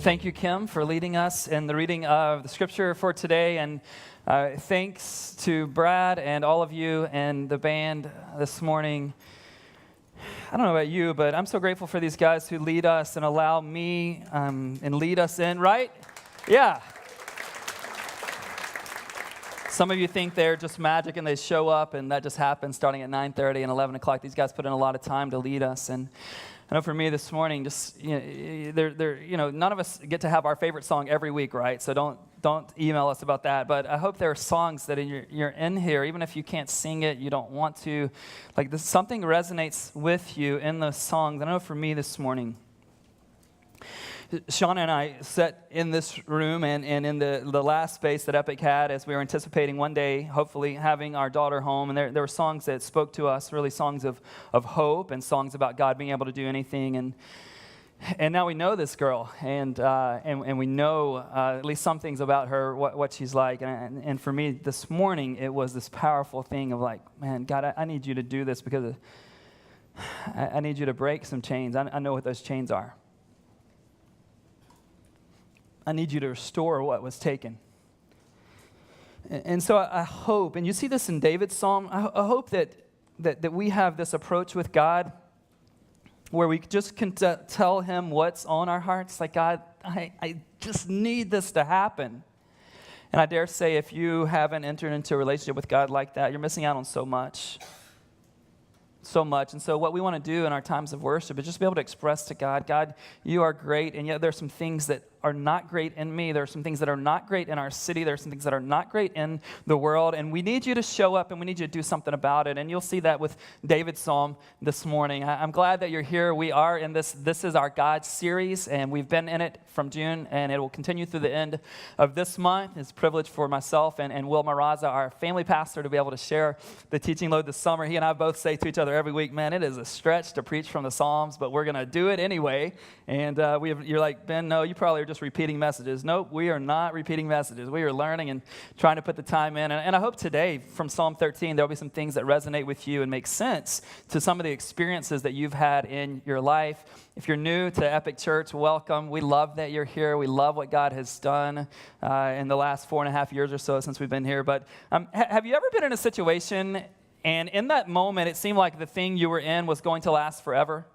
Thank you, Kim, for leading us in the reading of the scripture for today. And thanks to Brad and all of you and the band this morning. I don't know about you, but I'm so grateful for these guys who lead us and allow me and lead us in, right? Yeah. Some of you think they're just magic and they show up and that just happens starting at 9:30 and 11 o'clock. These guys put in a lot of time to lead us. And I know for me this morning, just none of us get to have our favorite song every week, right? So don't email us about that. But I hope there are songs that you're in here, even if you can't sing it, you don't want to. Like this, something resonates with you in those songs. I know for me this morning, Shauna and I sat in this room and in the last space that Epic had as we were anticipating one day, hopefully, having our daughter home. And there were songs that spoke to us, really songs of hope and songs about God being able to do anything. And now we know this girl, and we know at least some things about her, what she's like. And for me this morning, it was this powerful thing of like, man, God, I need you to do this because I need you to break some chains. I know what those chains are. I need you to restore what was taken. And so I hope, and you see this in David's psalm, I hope that we have this approach with God where we just can tell him what's on our hearts. Like, God, I just need this to happen. And I dare say if you haven't entered into a relationship with God like that, you're missing out on so much. So much. And so what we want to do in our times of worship is just be able to express to God, God, you are great, and yet there's some things that are not great in me. There are some things that are not great in our city. There are some things that are not great in the world, and we need you to show up, and we need you to do something about it. And you'll see that with David's psalm this morning. I'm glad that you're here. We are in this is our God series, and we've been in it from June, and it will continue through the end of this month. It's a privilege for myself and Will Maraza, our family pastor, to be able to share the teaching load this summer. He and I both say to each other every week, man, it is a stretch to preach from the Psalms, but we're going to do it anyway. And you're like, Ben, no, you probably are just repeating messages. Nope, we are not repeating messages. We are learning and trying to put the time in. And I hope today from Psalm 13, there'll be some things that resonate with you and make sense to some of the experiences that you've had in your life. If you're new to Epic Church, welcome. We love that you're here. We love what God has done in the last 4.5 years or so since we've been here. But have you ever been in a situation and in that moment, it seemed like the thing you were in was going to last forever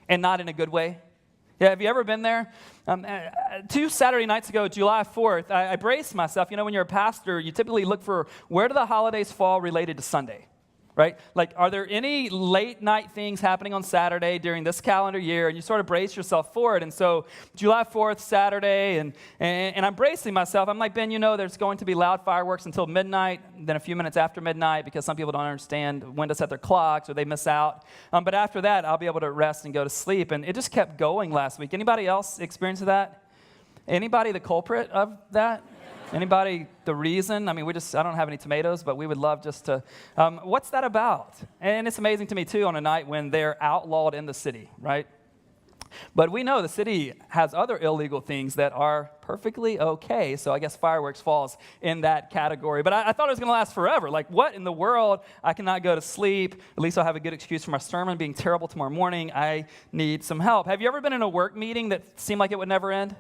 and not in a good way? Yeah, have you ever been there? 2 Saturday nights ago, July 4th, I braced myself. You know, when you're a pastor, you typically look for where do the holidays fall related to Sunday, right? Like, are there any late night things happening on Saturday during this calendar year? And you sort of brace yourself for it. And so July 4th, Saturday, and I'm bracing myself. I'm like, Ben, you know, there's going to be loud fireworks until midnight, then a few minutes after midnight, because some people don't understand when to set their clocks or they miss out. But after that, I'll be able to rest and go to sleep. And it just kept going last week. Anybody else experience that? Anybody the culprit of that? Anybody the reason? I mean, I don't have any tomatoes, but we would love just to, what's that about? And it's amazing to me, too, on a night when they're outlawed in the city, right? But we know the city has other illegal things that are perfectly okay, so I guess fireworks falls in that category. But I thought it was going to last forever. Like, what in the world? I cannot go to sleep. At least I'll have a good excuse for my sermon being terrible tomorrow morning. I need some help. Have you ever been in a work meeting that seemed like it would never end?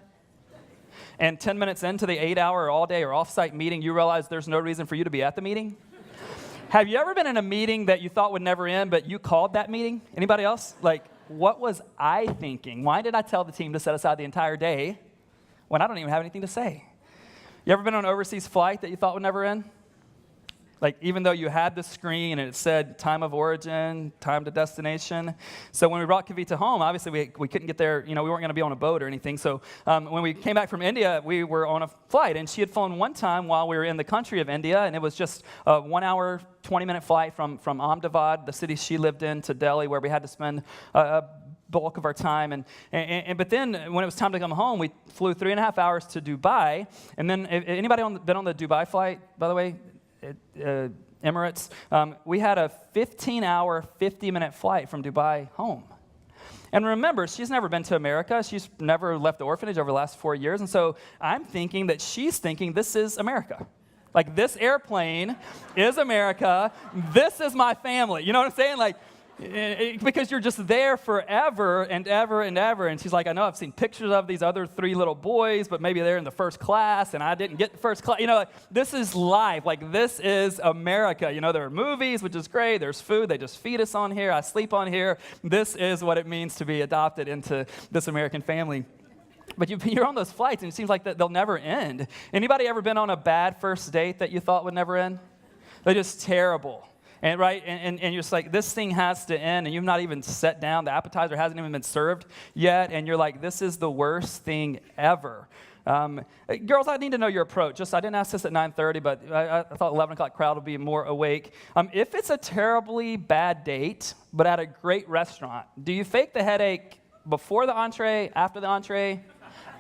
And 10 minutes into the 8-hour all-day or off-site meeting, you realize there's no reason for you to be at the meeting? Have you ever been in a meeting that you thought would never end, but you called that meeting? Anybody else? Like, what was I thinking? Why did I tell the team to set aside the entire day when I don't even have anything to say? You ever been on an overseas flight that you thought would never end? Like, even though you had the screen and it said time of origin, time to destination. So when we brought Kavita home, obviously we couldn't get there. You know, we weren't going to be on a boat or anything. So when we came back from India, we were on a flight. And she had flown one time while we were in the country of India. And it was just a 1 hour, 20-minute flight from Ahmedabad, the city she lived in, to Delhi, where we had to spend a bulk of our time. But then when it was time to come home, we flew 3.5 hours to Dubai. And then anybody been on the Dubai flight, by the way? Emirates, we had a 15-hour, 50-minute flight from Dubai home. And remember, she's never been to America. She's never left the orphanage over the last 4 years. And so I'm thinking that she's thinking this is America. Like, this airplane is America. This is my family. You know what I'm saying? Like, because you're just there forever and ever and ever. And she's like, I know I've seen pictures of these other 3 little boys, but maybe they're in the first class, and I didn't get the first class. You know, like, this is life. Like, this is America. You know, there are movies, which is great. There's food. They just feed us on here. I sleep on here. This is what it means to be adopted into this American family. But you're on those flights, and it seems like that they'll never end. Anybody ever been on a bad first date that you thought would never end? They're just terrible. And you're just like, this thing has to end, and you've not even sat down. The appetizer hasn't even been served yet, and you're like, this is the worst thing ever. Girls, I need to know your approach. I didn't ask this at 9:30, but I thought 11 o'clock crowd would be more awake. If it's a terribly bad date, but at a great restaurant, do you fake the headache before the entree, after the entree?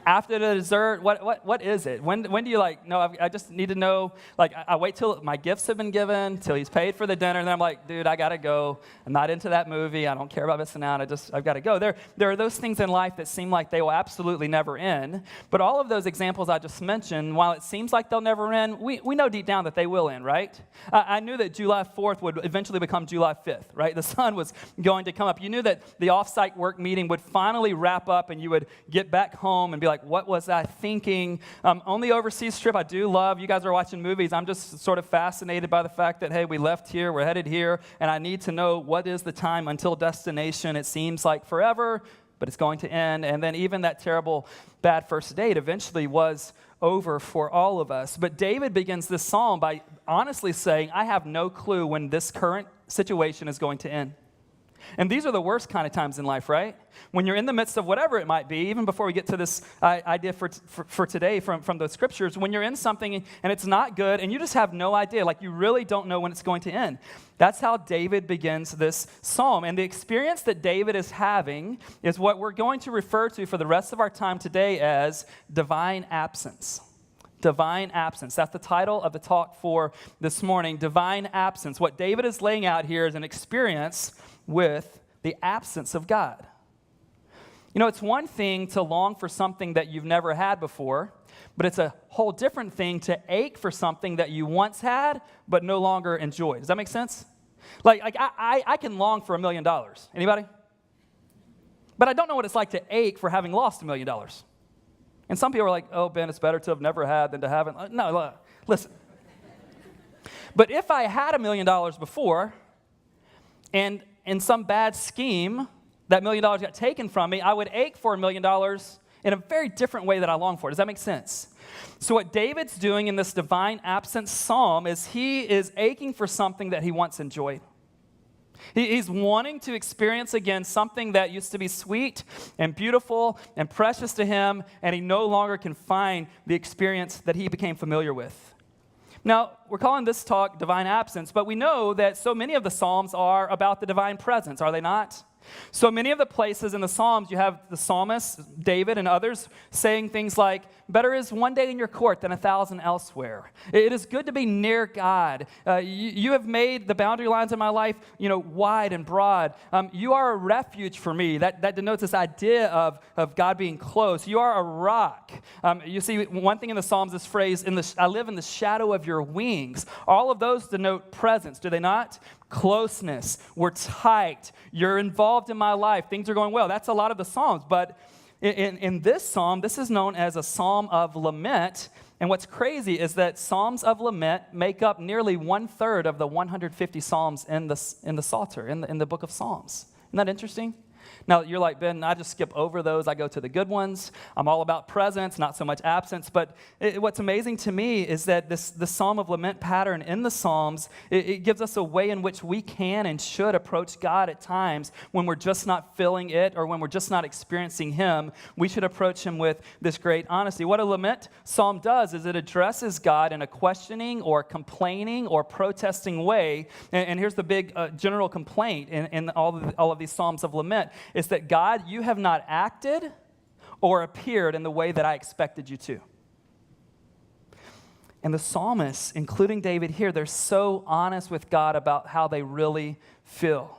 After the dessert, what is it? When do you like, no, I just need to know, like, I wait till my gifts have been given, till he's paid for the dinner, and then I'm like, dude, I got to go. I'm not into that movie. I don't care about missing out. I've got to go. There are those things in life that seem like they will absolutely never end, but all of those examples I just mentioned, while it seems like they'll never end, we know deep down that they will end, right? I knew that July 4th would eventually become July 5th, right? The sun was going to come up. You knew that the off-site work meeting would finally wrap up, and you would get back home and be like, what was I thinking? On the overseas trip, I do love, you guys are watching movies, I'm just sort of fascinated by the fact that, hey, we left here, we're headed here, and I need to know what is the time until destination. It seems like forever, but it's going to end. And then even that terrible, bad first date eventually was over for all of us. But David begins this psalm by honestly saying, I have no clue when this current situation is going to end. And these are the worst kind of times in life, right? When you're in the midst of whatever it might be, even before we get to this idea for today from the scriptures, when you're in something and it's not good and you just have no idea, like you really don't know when it's going to end. That's how David begins this psalm. And the experience that David is having is what we're going to refer to for the rest of our time today as divine absence. Divine absence. That's the title of the talk for this morning, divine absence. What David is laying out here is an experience with the absence of God. You know, it's one thing to long for something that you've never had before, but it's a whole different thing to ache for something that you once had but no longer enjoy. Does that make sense? Like I can long for $1 million. Anybody? But I don't know what it's like to ache for having lost $1 million. And some people are like, oh, Ben, it's better to have never had than to haven't. No, listen. But if I had $1 million before, and in some bad scheme, that $1 million got taken from me, I would ache for $1 million in a very different way that I long for. Does that make sense? So what David's doing in this divine absence psalm is he is aching for something that he once enjoyed. He's wanting to experience again something that used to be sweet and beautiful and precious to him, and he no longer can find the experience that he became familiar with. Now, we're calling this talk divine absence, but we know that so many of the Psalms are about the divine presence, are they not? So many of the places in the Psalms, you have the psalmist, David, and others saying things like, better is one day in your court than 1,000 elsewhere. It is good to be near God. You have made the boundary lines in my life, wide and broad. You are a refuge for me. That denotes this idea of God being close. You are a rock. You see, one thing in the Psalms, this phrase, I live in the shadow of your wings. All of those denote presence, do they not? Closeness. We're tight. You're involved in my life. Things are going well. That's a lot of the Psalms. But in this psalm, this is known as a psalm of lament. And what's crazy is that psalms of lament make up nearly 1/3 of the 150 psalms in the Psalter, in the book of Psalms. Isn't that interesting? Now, you're like, Ben, I just skip over those. I go to the good ones. I'm all about presence, not so much absence. But what's amazing to me is that the Psalm of Lament pattern in the Psalms, it gives us a way in which we can and should approach God at times when we're just not feeling it or when we're just not experiencing Him. We should approach Him with this great honesty. What a lament psalm does is it addresses God in a questioning or complaining or protesting way. And here's the big general complaint in all of these Psalms of lament. Is that God, you have not acted or appeared in the way that I expected you to. And the psalmists, including David here, they're so honest with God about how they really feel.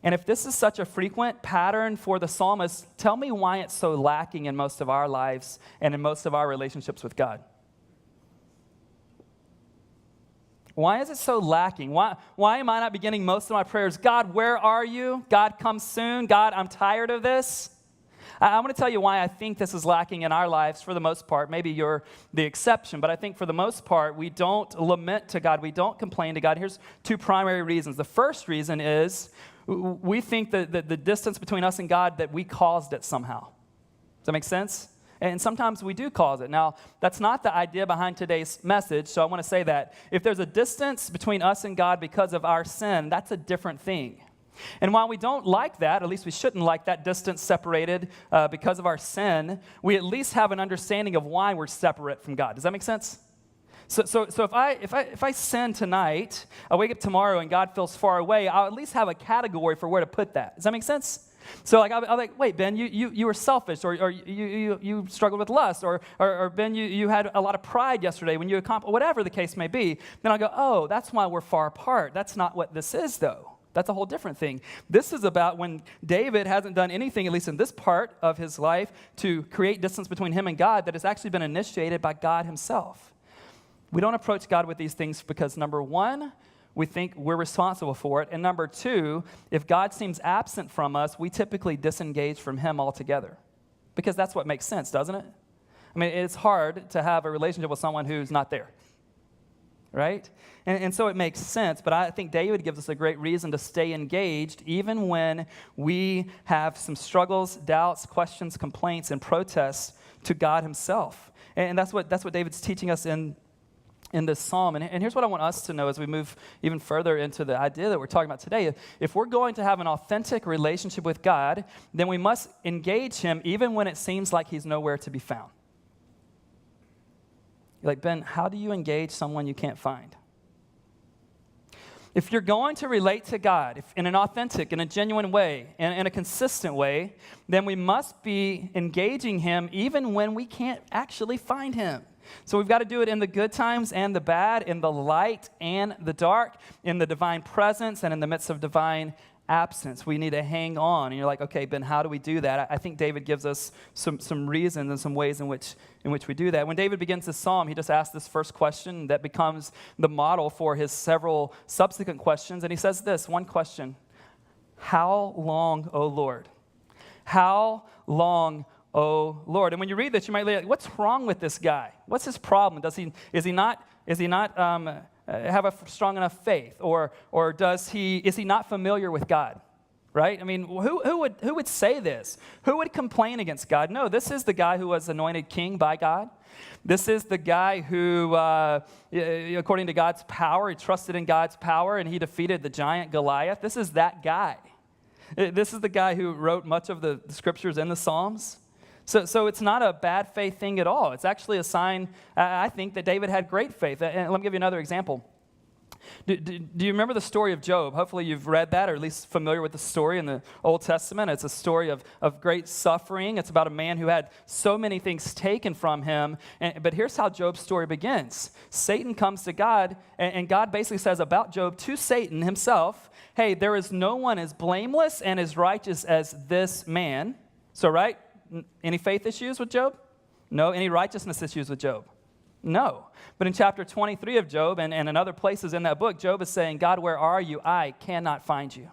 And if this is such a frequent pattern for the psalmist, tell me why it's so lacking in most of our lives and in most of our relationships with God. Why is it so lacking? Why am I not beginning most of my prayers, God, where are you? God, come soon. God, I'm tired of this. I want to tell you why I think this is lacking in our lives for the most part. Maybe you're the exception, but I think for the most part, we don't lament to God. We don't complain to God. Here's two primary reasons. The first reason is we think that the distance between us and God, that we caused it somehow. Does that make sense? And sometimes we do cause it. Now, that's not the idea behind today's message, so I want to say that. If there's a distance between us and God because of our sin, that's a different thing. And while we don't like that, at least we shouldn't like that distance separated because of our sin, we at least have an understanding of why we're separate from God. Does that make sense? So if I sin tonight, I wake up tomorrow and God feels far away, I'll at least have a category for where to put that. Does that make sense? So like I'll like, wait, Ben, you were selfish, or you struggled with lust, or Ben, you had a lot of pride yesterday when you accomplished, whatever the case may be. Then I'll go, oh, that's why we're far apart. That's not what this is, though. That's a whole different thing. This is about when David hasn't done anything, at least in this part of his life, to create distance between him and God that has actually been initiated by God himself. We don't approach God with these things because, number one, we think we're responsible for it. And number two, if God seems absent from us, we typically disengage from him altogether. Because that's what makes sense, doesn't it? I mean, it's hard to have a relationship with someone who's not there. Right? And so it makes sense, but I think David gives us a great reason to stay engaged even when we have some struggles, doubts, questions, complaints, and protests to God himself. And that's what David's teaching us in this psalm. And here's what I want us to know as we move even further into the idea that we're talking about today. If we're going to have an authentic relationship with God, then we must engage him even when it seems like he's nowhere to be found. You're like, Ben, how do you engage someone you can't find? If you're going to relate to God in an authentic, in a genuine way, in a consistent way, then we must be engaging him even when we can't actually find him. So we've got to do it in the good times and the bad, in the light and the dark, in the divine presence and in the midst of divine absence. We need to hang on. And you're like, okay, Ben, how do we do that? I think David gives us some reasons and some ways in which we do that. When David begins this psalm, he just asks this first question that becomes the model for his several subsequent questions. And he says this, one question: how long, O Lord? How long, O Lord? And when you read this, you might be like, what's wrong with this guy? What's his problem? Is he not have a strong enough faith, or is he not familiar with God? Right? I mean, who would say this? Who would complain against God? No, this is the guy who was anointed king by God. This is the guy who, according to God's power, he trusted in God's power, and he defeated the giant Goliath. This is that guy. This is the guy who wrote much of the scriptures in the Psalms. So it's not a bad faith thing at all. It's actually a sign, I think, that David had great faith. And let me give you another example. Do you remember the story of Job? Hopefully you've read that, or at least familiar with the story in the Old Testament. It's a story of great suffering. It's about a man who had so many things taken from him. But here's how Job's story begins. Satan comes to God, and God basically says about Job to Satan himself, hey, there is no one as blameless and as righteous as this man. So, right? Any faith issues with Job? No. Any righteousness issues with Job? No. But in chapter 23 of Job and in other places in that book, Job is saying, God, where are you? I cannot find you.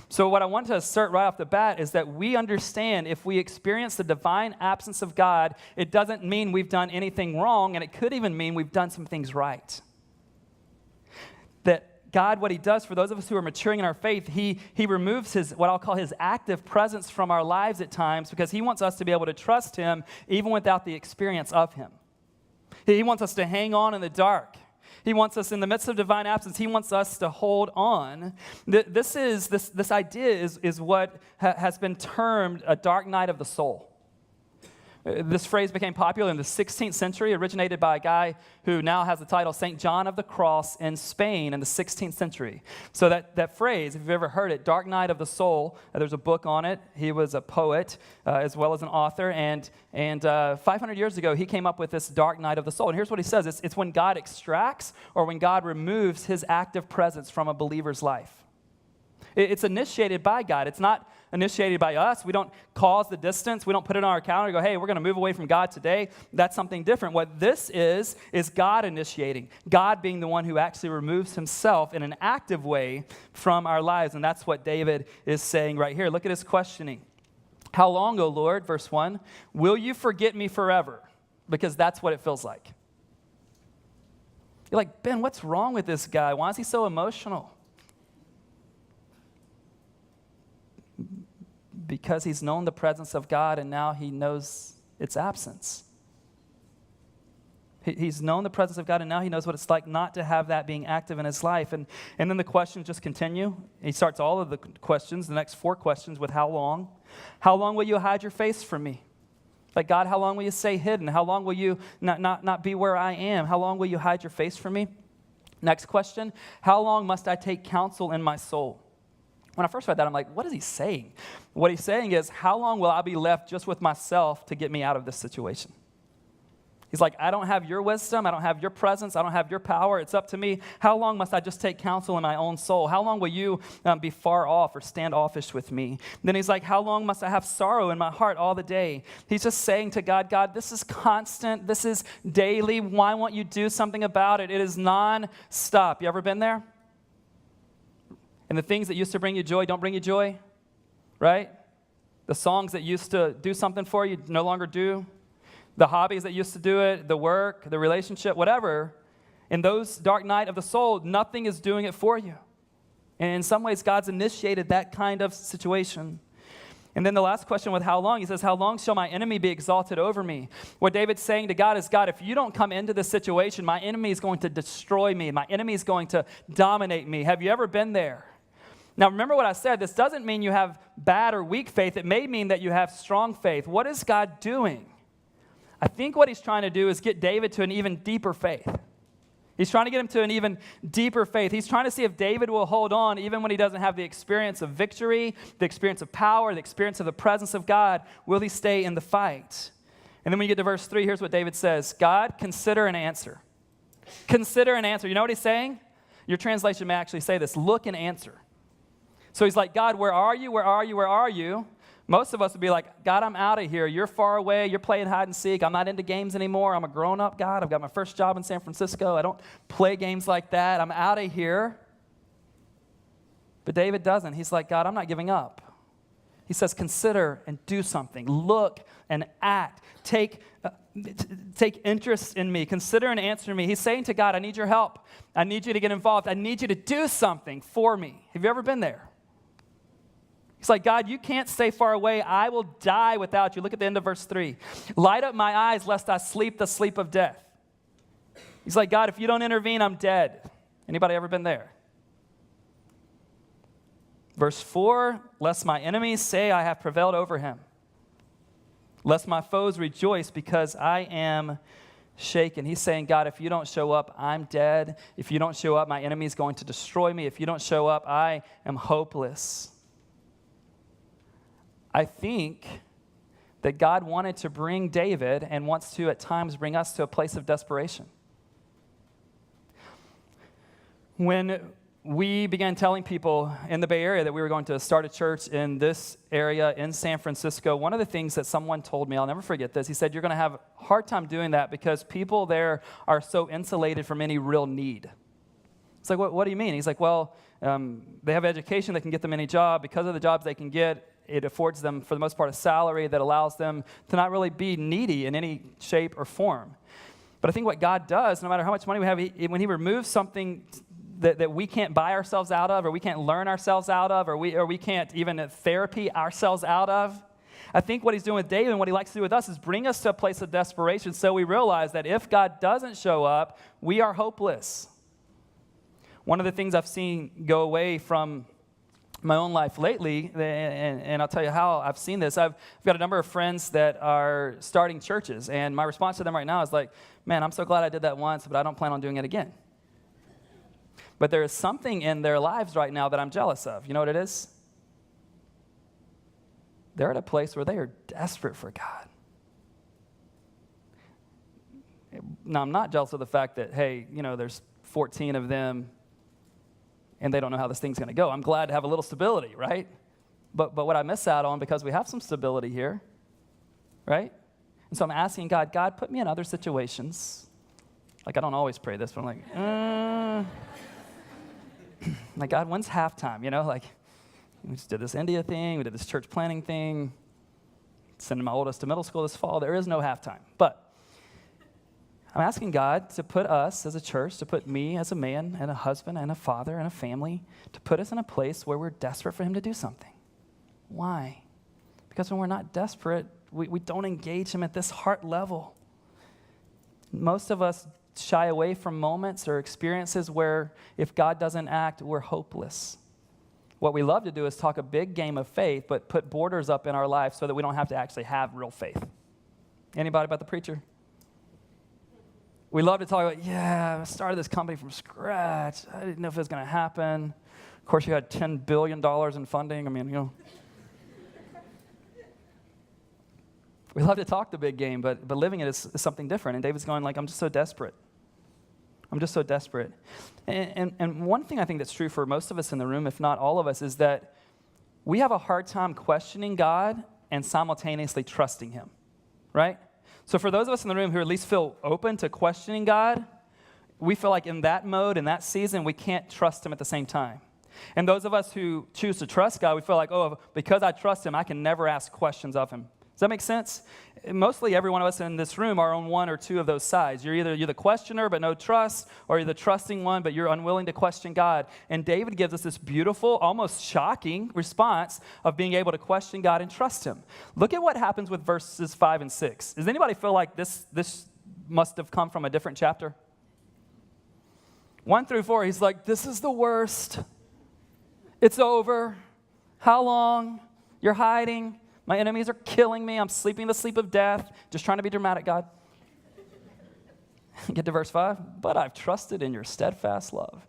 So what I want to assert right off the bat is that we understand if we experience the divine absence of God, it doesn't mean we've done anything wrong, and it could even mean we've done some things right. That God, what he does for those of us who are maturing in our faith, he removes what I'll call his active presence from our lives at times, because he wants us to be able to trust him even without the experience of him. He wants us to hang on in the dark. He wants us in the midst of divine absence. He wants us to hold on. This idea is what has been termed a dark night of the soul. This phrase became popular in the 16th century, originated by a guy who now has the title St. John of the Cross in Spain in the 16th century. So that phrase, if you've ever heard it, dark night of the soul, there's a book on it. He was a poet as well as an author, and 500 years ago, he came up with this dark night of the soul. And here's what he says. It's when God extracts or when God removes his active presence from a believer's life. It's initiated by God. It's not initiated by us. We don't cause the distance. We don't put it on our calendar and go, hey, we're going to move away from God today. That's something different. What this is God initiating. God being the one who actually removes himself in an active way from our lives. And that's what David is saying right here. Look at his questioning. How long, O Lord, verse 1, will you forget me forever? Because that's what it feels like. You're like, Ben, what's wrong with this guy? Why is he so emotional? Because he's known the presence of God and now he knows its absence. He's known the presence of God and now he knows what it's like not to have that being active in his life. And then the questions just continue. He starts all of the questions, the next 4 questions, with how long? How long will you hide your face from me? Like, God, how long will you stay hidden? How long will you not be where I am? How long will you hide your face from me? Next question, how long must I take counsel in my soul? When I first read that, I'm like, what is he saying? What he's saying is, how long will I be left just with myself to get me out of this situation? He's like, I don't have your wisdom. I don't have your presence. I don't have your power. It's up to me. How long must I just take counsel in my own soul? How long will you be far off or standoffish with me? Then he's like, how long must I have sorrow in my heart all the day? He's just saying to God, God, this is constant. This is daily. Why won't you do something about it? It is non-stop. You ever been there? And the things that used to bring you joy don't bring you joy, right? The songs that used to do something for you no longer do. The hobbies that used to do it, the work, the relationship, whatever, in those dark night of the soul, nothing is doing it for you. And in some ways, God's initiated that kind of situation. And then the last question with how long, he says, how long shall my enemy be exalted over me? What David's saying to God is, God, if you don't come into this situation, my enemy is going to destroy me. My enemy is going to dominate me. Have you ever been there? Now, remember what I said. This doesn't mean you have bad or weak faith. It may mean that you have strong faith. What is God doing? I think what he's trying to do is get David to an even deeper faith. He's trying to get him to an even deeper faith. He's trying to see if David will hold on even when he doesn't have the experience of victory, the experience of power, the experience of the presence of God. Will he stay in the fight? And then when you get to verse 3, here's what David says. God, consider and answer. Consider and answer. You know what he's saying? Your translation may actually say this. Look and answer. So he's like, God, where are you? Where are you? Where are you? Most of us would be like, God, I'm out of here. You're far away. You're playing hide and seek. I'm not into games anymore. I'm a grown-up, God. I've got my first job in San Francisco. I don't play games like that. I'm out of here. But David doesn't. He's like, God, I'm not giving up. He says, consider and do something. Look and act. Take interest in me. Consider and answer me. He's saying to God, I need your help. I need you to get involved. I need you to do something for me. Have you ever been there? He's like, God, you can't stay far away. I will die without you. Look at the end of verse 3. Light up my eyes lest I sleep the sleep of death. He's like, God, if you don't intervene, I'm dead. Anybody ever been there? Verse 4, lest my enemies say I have prevailed over him. Lest my foes rejoice because I am shaken. He's saying, God, if you don't show up, I'm dead. If you don't show up, my enemy is going to destroy me. If you don't show up, I am hopeless. I think that God wanted to bring David and wants to at times bring us to a place of desperation. When we began telling people in the Bay Area that we were going to start a church in this area in San Francisco, one of the things that someone told me, I'll never forget this, he said, you're going to have a hard time doing that because people there are so insulated from any real need. It's like, what do you mean? He's like, well, they have education that can get them any job. Because of the jobs they can get, it affords them, for the most part, a salary that allows them to not really be needy in any shape or form. But I think what God does, no matter how much money we have, when he removes something that we can't buy ourselves out of, or we can't learn ourselves out of, or we can't even therapy ourselves out of, I think what he's doing with David and what he likes to do with us is bring us to a place of desperation so we realize that if God doesn't show up, we are hopeless. One of the things I've seen go away from my own life lately, and I'll tell you how I've seen this. I've got a number of friends that are starting churches, and my response to them right now is like, man, I'm so glad I did that once, but I don't plan on doing it again. But there is something in their lives right now that I'm jealous of. You know what it is? They're at a place where they are desperate for God. Now, I'm not jealous of the fact that, hey, there's 14 of them, and they don't know how this thing's going to go. I'm glad to have a little stability, right? But what I miss out on, because we have some stability here, right? And so I'm asking God, put me in other situations. Like, I don't always pray this, but I'm like, God, when's halftime? You know, like, we just did this India thing. We did this church planning thing. Sending my oldest to middle school this fall. There is no halftime. But I'm asking God to put us as a church, to put me as a man and a husband and a father and a family, to put us in a place where we're desperate for him to do something. Why? Because when we're not desperate, we don't engage him at this heart level. Most of us shy away from moments or experiences where if God doesn't act, we're hopeless. What we love to do is talk a big game of faith, but put borders up in our life so that we don't have to actually have real faith. Anybody about the preacher? We love to talk about, I started this company from scratch. I didn't know if it was going to happen. Of course, you had $10 billion in funding. I mean, you know. We love to talk the big game, but living it is something different. And David's going like, I'm just so desperate. I'm just so desperate. And one thing I think that's true for most of us in the room, if not all of us, is that we have a hard time questioning God and simultaneously trusting him, right? So for those of us in the room who at least feel open to questioning God, we feel like in that mode, in that season, we can't trust him at the same time. And those of us who choose to trust God, we feel like, because I trust him, I can never ask questions of him. Does that make sense? Mostly every one of us in this room are on one or two of those sides. You're the questioner but no trust, or you're the trusting one but you're unwilling to question God. And David gives us this beautiful, almost shocking response of being able to question God and trust him. Look at what happens with verses 5 and 6. Does anybody feel like this must have come from a different chapter? 1 through 4, he's like, this is the worst. It's over. How long? You're hiding. My enemies are killing me. I'm sleeping the sleep of death. Just trying to be dramatic, God. Get to verse 5. But I've trusted in your steadfast love.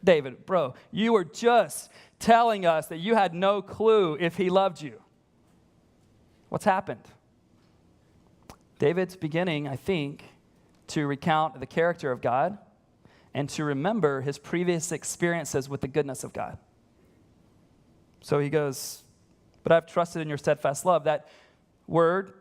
David, bro, you were just telling us that you had no clue if he loved you. What's happened? David's beginning, I think, to recount the character of God and to remember his previous experiences with the goodness of God. So he goes, but I've trusted in your steadfast love. That word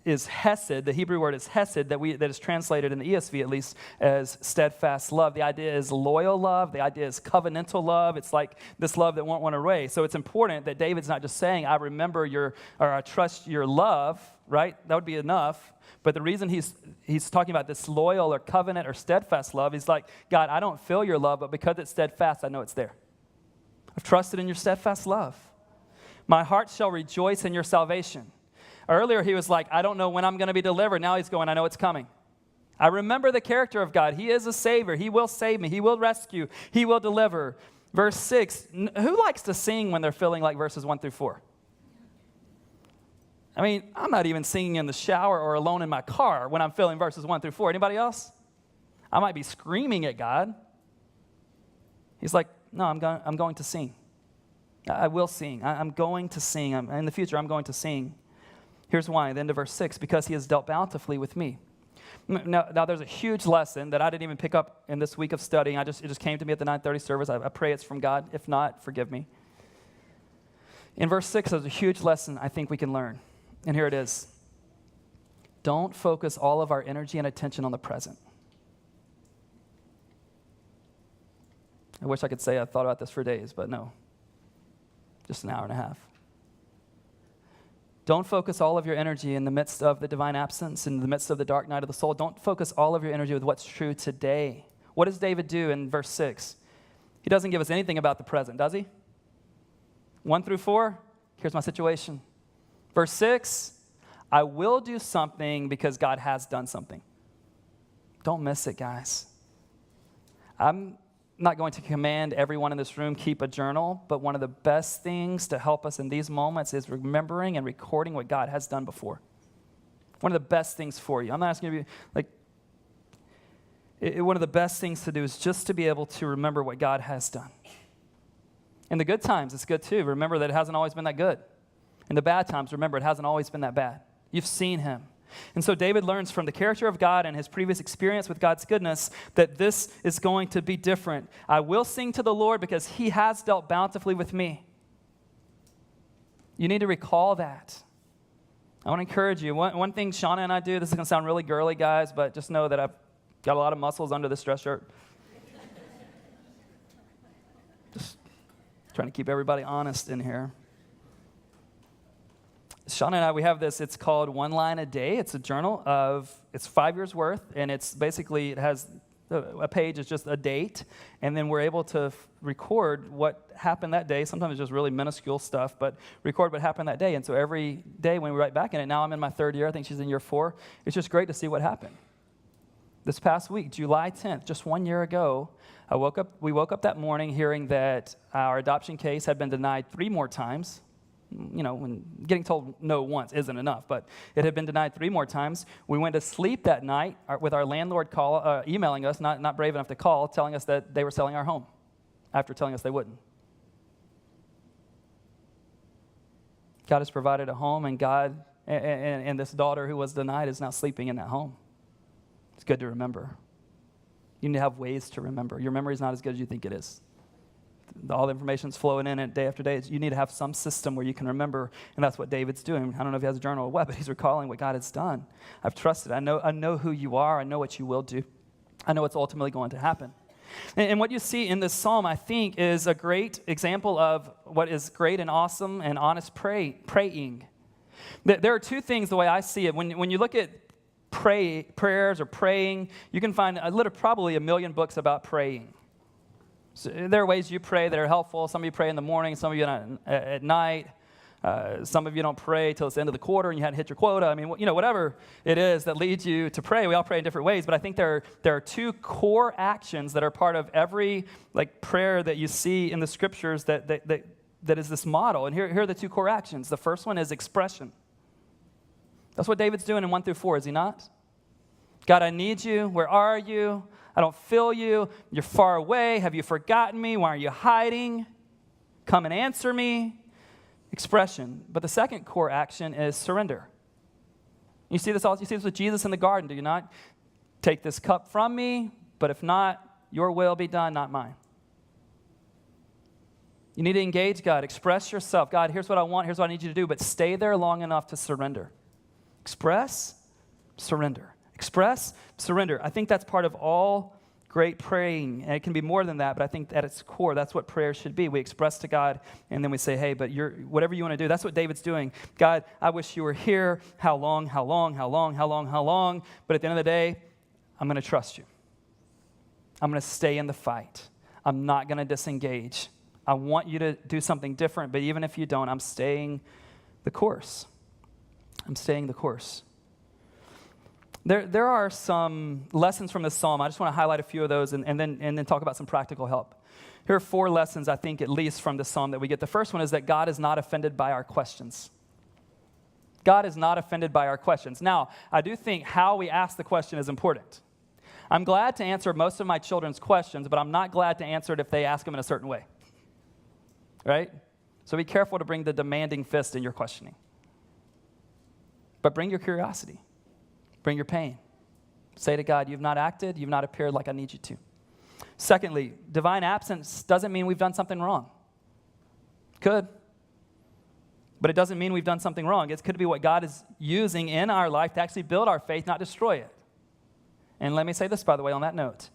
is hesed. The Hebrew word is hesed that is translated in the ESV at least as steadfast love. The idea is loyal love. The idea is covenantal love. It's like this love that won't run away. So it's important that David's not just saying, I remember I trust your love, right? That would be enough. But the reason he's talking about this loyal or covenant or steadfast love, he's like, God, I don't feel your love, but because it's steadfast, I know it's there. I've trusted in your steadfast love. My heart shall rejoice in your salvation. Earlier, he was like, I don't know when I'm going to be delivered. Now he's going, I know it's coming. I remember the character of God. He is a savior. He will save me. He will rescue. He will deliver. Verse 6, who likes to sing when they're feeling like verses 1 through 4? I mean, I'm not even singing in the shower or alone in my car when I'm feeling verses 1 through 4. Anybody else? I might be screaming at God. He's like, no, I'm going to sing. I will sing. I'm going to sing. In the future, I'm going to sing. Here's why. The end of verse 6, because he has dealt bountifully with me. Now there's a huge lesson that I didn't even pick up in this week of studying. It just came to me at the 9:30 service. I pray it's from God. If not, forgive me. In verse 6, there's a huge lesson I think we can learn. And here it is. Don't focus all of our energy and attention on the present. I wish I could say I thought about this for days, but no. Just an hour and a half. Don't focus all of your energy in the midst of the divine absence, in the midst of the dark night of the soul. Don't focus all of your energy with what's true today. What does David do in verse 6? He doesn't give us anything about the present, does he? 1 through 4, here's my situation. Verse 6, I will do something because God has done something. Don't miss it, guys. I'm not going to command everyone in this room keep a journal, but one of the best things to help us in these moments is remembering and recording what God has done before. One of the best things for you. I'm not asking you to be one of the best things to do is just to be able to remember what God has done. In the good times, it's good too. Remember that it hasn't always been that good. In the bad times, remember it hasn't always been that bad. You've seen him. And so David learns from the character of God and his previous experience with God's goodness that this is going to be different. I will sing to the Lord because he has dealt bountifully with me. You need to recall that. I want to encourage you. One thing Shauna and I do, this is going to sound really girly, guys, but just know that I've got a lot of muscles under this dress shirt. Just trying to keep everybody honest in here. Shauna and I, we have this, it's called One Line a Day. It's a journal it's 5 years worth, and it's basically, it has a page is just a date, and then we're able to record what happened that day. Sometimes it's just really minuscule stuff, but record what happened that day. And so every day when we write back in it, now I'm in my 3rd year, I think she's in year 4, it's just great to see what happened. This past week, July 10th, just 1 year ago, we woke up that morning hearing that our adoption case had been denied 3 more times. You know, when getting told no once isn't enough, but it had been denied 3 more times. We went to sleep that night with our landlord emailing us, not brave enough to call, telling us that they were selling our home after telling us they wouldn't. God has provided a home, and God and this daughter who was denied is now sleeping in that home. It's good to remember. You need to have ways to remember. Your memory is not as good as you think it is. All the information's flowing in it day after day. You need to have some system where you can remember, and that's what David's doing. I don't know if he has a journal or what, but he's recalling what God has done. I've trusted. I know who you are. I know what you will do. I know what's ultimately going to happen. And what you see in this psalm, I think, is a great example of what is great and awesome and honest praying. There are 2 things the way I see it. When you look at prayers or praying, you can find probably 1 million books about praying. So there are ways you pray that are helpful. Some of you pray in the morning, some of you at night. Some of you don't pray till it's the end of the quarter and you hadn't hit your quota. I mean, whatever it is that leads you to pray, we all pray in different ways. But I think there are 2 core actions that are part of every prayer that you see in the scriptures that is this model. And here are the 2 core actions. The first one is expression. That's what David's doing in 1 through 4, is he not? God, I need you. Where are you? I don't feel you. You're far away. Have you forgotten me? Why are you hiding? Come and answer me. Expression. But the second core action is surrender. You see this with Jesus in the garden, do you not? Take this cup from me, but if not, your will be done, not mine. You need to engage God. Express yourself. God, here's what I want. Here's what I need you to do. But stay there long enough to surrender. Express, surrender. Express, surrender. I think that's part of all great praying. And it can be more than that, but I think at its core, that's what prayer should be. We express to God, and then we say, hey, but whatever you want to do, that's what David's doing. God, I wish you were here. How long, how long, how long, how long, how long? But at the end of the day, I'm going to trust you. I'm going to stay in the fight. I'm not going to disengage. I want you to do something different, but even if you don't, I'm staying the course. I'm staying the course. There are some lessons from this psalm. I just want to highlight a few of those and then talk about some practical help. Here are 4 lessons, I think, at least from this psalm that we get. The first one is that God is not offended by our questions. God is not offended by our questions. Now, I do think how we ask the question is important. I'm glad to answer most of my children's questions, but I'm not glad to answer it if they ask them in a certain way. Right? So be careful to bring the demanding fist in your questioning. But bring your curiosity. Bring your pain. Say to God, you've not acted, you've not appeared like I need you to. Secondly, divine absence doesn't mean we've done something wrong. Could. But it doesn't mean we've done something wrong. It could be what God is using in our life to actually build our faith, not destroy it. And let me say this, by the way, on that note.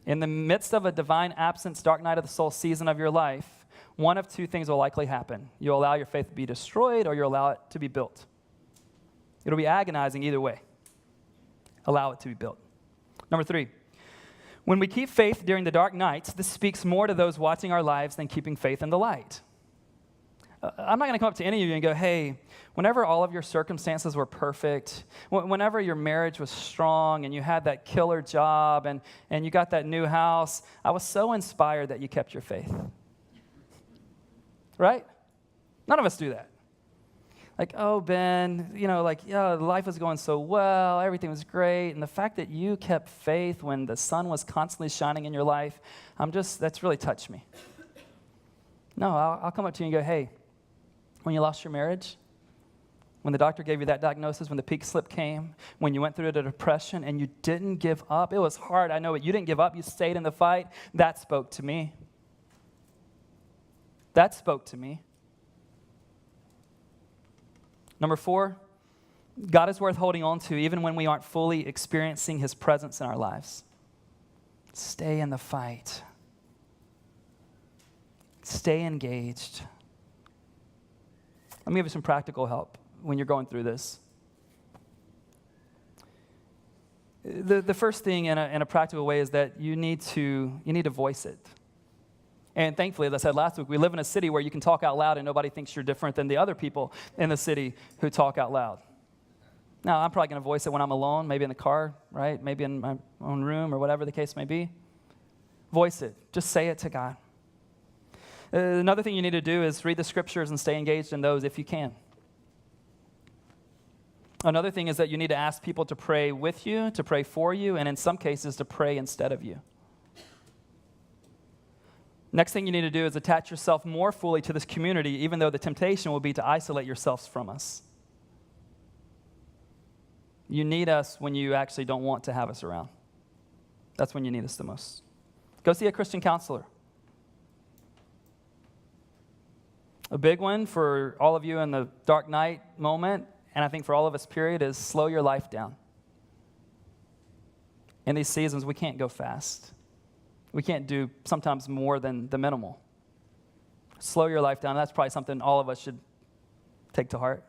In the midst of a divine absence, dark night of the soul season of your life, one of 2 things will likely happen. You'll allow your faith to be destroyed, or you'll allow it to be built. It'll be agonizing either way. Allow it to be built. Number 3, when we keep faith during the dark nights, this speaks more to those watching our lives than keeping faith in the light. I'm not going to come up to any of you and go, hey, whenever all of your circumstances were perfect, whenever your marriage was strong and you had that killer job and you got that new house, I was so inspired that you kept your faith. Right? None of us do that. Like, oh, Ben, life was going so well, everything was great, and the fact that you kept faith when the sun was constantly shining in your life, that's really touched me. No, I'll come up to you and go, hey, when you lost your marriage, when the doctor gave you that diagnosis, when the peak slip came, when you went through the depression and you didn't give up, it was hard, I know, but you didn't give up, you stayed in the fight, that spoke to me. That spoke to me. Number 4, God is worth holding on to even when we aren't fully experiencing his presence in our lives. Stay in the fight. Stay engaged. Let me give you some practical help when you're going through this. The first thing in a practical way is that you need to voice it. And thankfully, as I said last week, we live in a city where you can talk out loud and nobody thinks you're different than the other people in the city who talk out loud. Now, I'm probably going to voice it when I'm alone, maybe in the car, right? Maybe in my own room or whatever the case may be. Voice it. Just say it to God. Another thing you need to do is read the scriptures and stay engaged in those if you can. Another thing is that you need to ask people to pray with you, to pray for you, and in some cases to pray instead of you. Next thing you need to do is attach yourself more fully to this community, even though the temptation will be to isolate yourselves from us. You need us when you actually don't want to have us around. That's when you need us the most. Go see a Christian counselor. A big one for all of you in the dark night moment, and I think for all of us, period, is slow your life down. In these seasons, we can't go fast. We can't do sometimes more than the minimal. Slow your life down. That's probably something all of us should take to heart.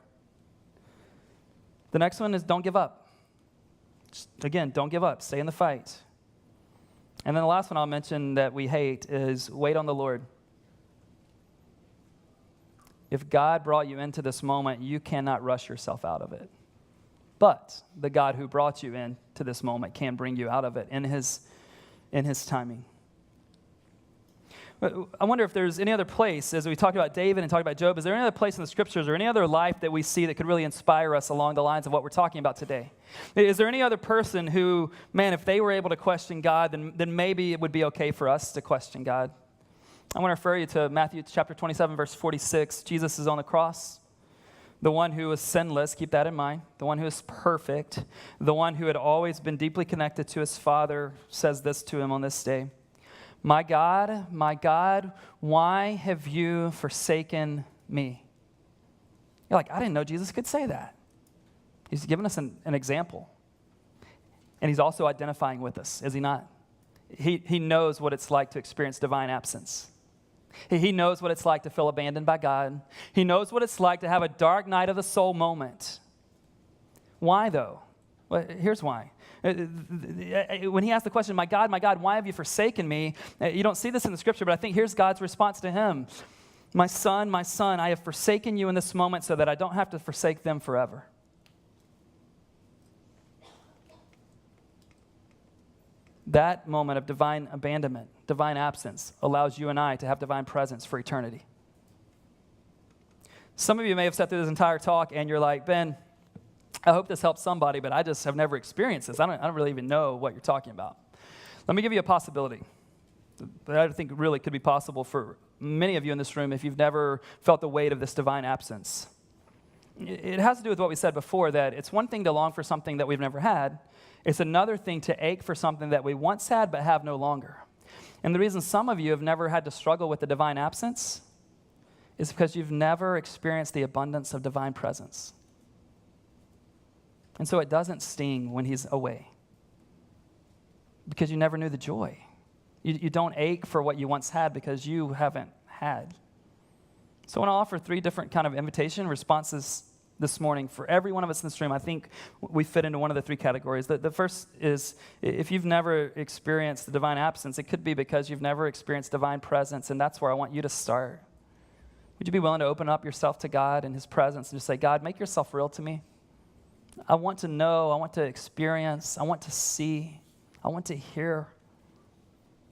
The next one is don't give up. Again, don't give up. Stay in the fight. And then the last one I'll mention that we hate is wait on the Lord. If God brought you into this moment, you cannot rush yourself out of it. But the God who brought you into this moment can bring you out of it in his timing. I wonder if there's any other place, as we talked about David and talked about Job, is there any other place in the scriptures or any other life that we see that could really inspire us along the lines of what we're talking about today? Is there any other person who, man, if they were able to question God, then maybe it would be okay for us to question God? I want to refer you to Matthew chapter 27, verse 46. Jesus is on the cross. The one who was sinless, keep that in mind. The one who is perfect. The one who had always been deeply connected to his Father says this to him on this day. My God, why have you forsaken me? You're like, I didn't know Jesus could say that. He's given us an example. And he's also identifying with us, is he not? He knows what it's like to experience divine absence. He knows what it's like to feel abandoned by God. He knows what it's like to have a dark night of the soul moment. Why, though? Well, here's why. When he asked the question, my God, why have you forsaken me? You don't see this in the scripture, but I think here's God's response to him. My son, I have forsaken you in this moment so that I don't have to forsake them forever. That moment of divine abandonment, divine absence, allows you and I to have divine presence for eternity. Some of you may have sat through this entire talk and you're like, Ben, I hope this helps somebody, but I just have never experienced this. I don't really even know what you're talking about. Let me give you a possibility that I think really could be possible for many of you in this room if you've never felt the weight of this divine absence. It has to do with what we said before, that it's one thing to long for something that we've never had. It's another thing to ache for something that we once had but have no longer. And the reason some of you have never had to struggle with the divine absence is because you've never experienced the abundance of divine presence. And so it doesn't sting when he's away because you never knew the joy. You don't ache for what you once had because you haven't had. So I want to offer 3 different kind of invitation responses this morning. For every one of us in this room, I think we fit into one of the 3 categories. The first is if you've never experienced the divine absence, it could be because you've never experienced divine presence, and that's where I want you to start. Would you be willing to open up yourself to God and his presence and just say, God, make yourself real to me? I want to know, I want to experience, I want to see, I want to hear.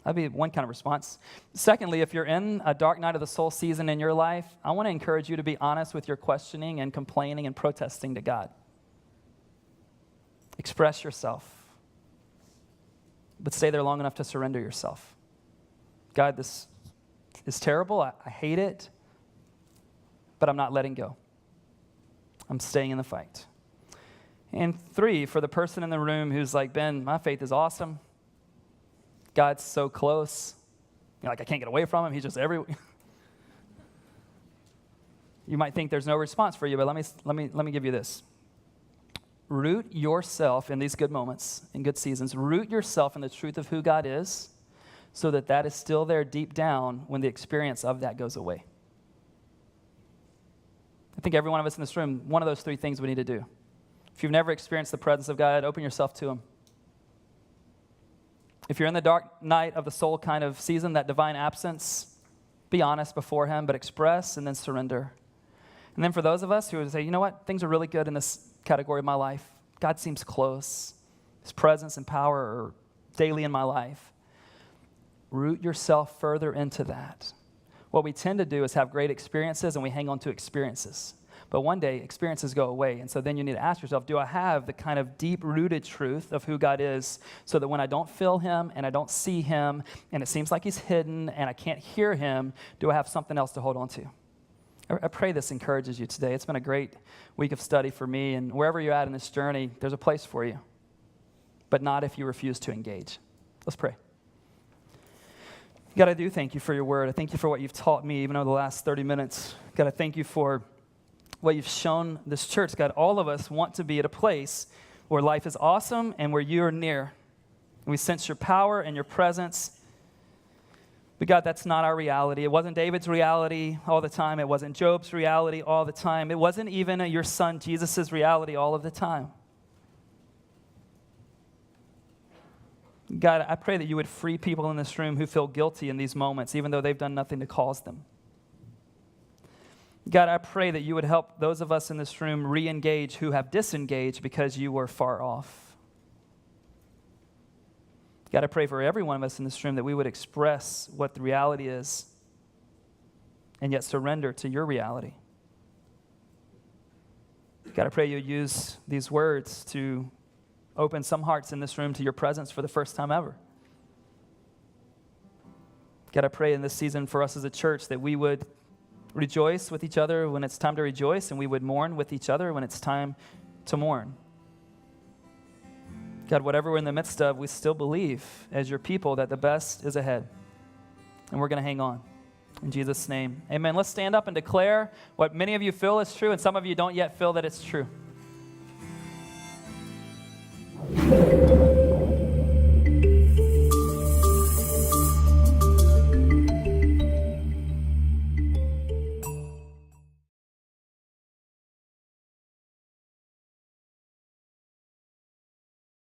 That'd be one kind of response. Secondly, if you're in a dark night of the soul season in your life, I want to encourage you to be honest with your questioning and complaining and protesting to God. Express yourself, but stay there long enough to surrender yourself. God, this is terrible. I hate it, but I'm not letting go. I'm staying in the fight. And 3, for the person in the room who's like, Ben, my faith is awesome. God's so close. You're like, I can't get away from him. He's just everywhere. You might think there's no response for you, but let me give you this. Root yourself in these good moments, in good seasons. Root yourself in the truth of who God is so that that is still there deep down when the experience of that goes away. I think every one of us in this room, one of those three things we need to do. If you've never experienced the presence of God, open yourself to him. If you're in the dark night of the soul kind of season, that divine absence, be honest before him, but express and then surrender. And then for those of us who would say, you know what, things are really good in this category of my life. God seems close. His presence and power are daily in my life. Root yourself further into that. What we tend to do is have great experiences and we hang on to experiences. But one day, experiences go away. And so then you need to ask yourself, do I have the kind of deep-rooted truth of who God is so that when I don't feel him and I don't see him and it seems like he's hidden and I can't hear him, do I have something else to hold on to? I pray this encourages you today. It's been a great week of study for me, and wherever you're at in this journey, there's a place for you, but not if you refuse to engage. Let's pray. God, I do thank you for your word. I thank you for what you've taught me even over the last 30 minutes. God, I thank you for what you've shown this church. God, all of us want to be at a place where life is awesome and where you are near. We sense your power and your presence. But God, that's not our reality. It wasn't David's reality all the time. It wasn't Job's reality all the time. It wasn't even your son Jesus' reality all of the time. God, I pray that you would free people in this room who feel guilty in these moments, even though they've done nothing to cause them. God, I pray that you would help those of us in this room re-engage who have disengaged because you were far off. God, I pray for every one of us in this room that we would express what the reality is and yet surrender to your reality. God, I pray you use these words to open some hearts in this room to your presence for the first time ever. God, I pray in this season for us as a church that we would rejoice with each other when it's time to rejoice, and we would mourn with each other when it's time to mourn. God, whatever we're in the midst of, we still believe as your people that the best is ahead. And we're going to hang on. In Jesus' name, amen. Let's stand up and declare what many of you feel is true and some of you don't yet feel that it's true.